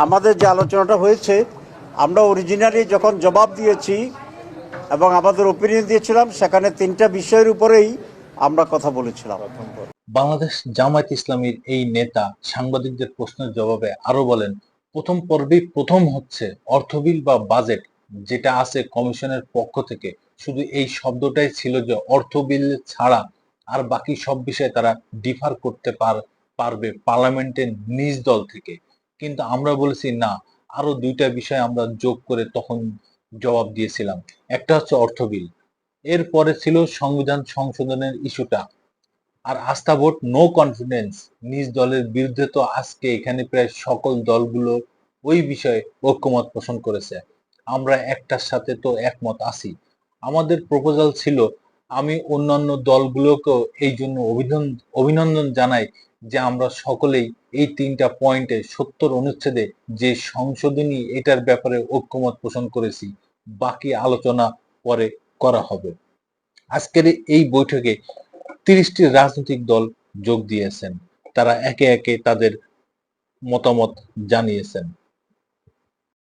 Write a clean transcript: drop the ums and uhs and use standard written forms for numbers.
আমাদের যে আলোচনাটা হয়েছে, আমরা অরিজিনালি যখন জবাব দিয়েছি এবং আমাদের ওপিনিয়ন দিয়েছিলাম, সেখানে তিনটা বিষয়ের উপরেই আমরা কথা বলেছিলাম। বাংলাদেশ জামায়াত ইসলামীর এই নেতা সাংবাদিকদের প্রশ্নের জবাবে আরো বলেন, প্রথম পর্বেই প্রথম হচ্ছে অর্থ বিল বা বাজেট যেটা আছে কমিশনের পক্ষ থেকে, শুধু এই শব্দটাই ছিল যে অর্থ বিল ছাড়া আর বাকি সব বিষয়ে তারা ডিফার করতে পারবে পার্লামেন্টের নিজ দল থেকে। কিন্তু আমরা বলেছি না, আরো দুইটা বিষয় আমরা যোগ করে তখন জবাব দিয়েছিলাম। একটা হচ্ছে অর্থ বিল, এরপরে ছিল সংবিধান সংশোধনের ইস্যুটা, আর আস্থা ভোট নো কনফিডেন্স নিজ দলের বিরুদ্ধে। তো আজকে এখানে প্রায় সকল দলগুলো ওই বিষয়ে ঐক্যমত পোষণ করেছে। আমরা একটার সাথে তো একমত আছি। আমাদের প্রপোজাল ছিল, আমি অন্যান্য দলগুলোকেও এই জন্য অভিনন্দন জানাই যে আমরা সকলেই এই তিনটা পয়েন্টে 70 অনুচ্ছেদে যে সংশোধনী এটার ব্যাপারে ঐক্যমত পোষণ করেছি। বাকি আলোচনা পরে করা হবে। আজকের এই বৈঠকে 30টি রাজনৈতিক দল যোগ দিয়েছেন। তারা একে একে তাদের মতামত জানিয়েছেন।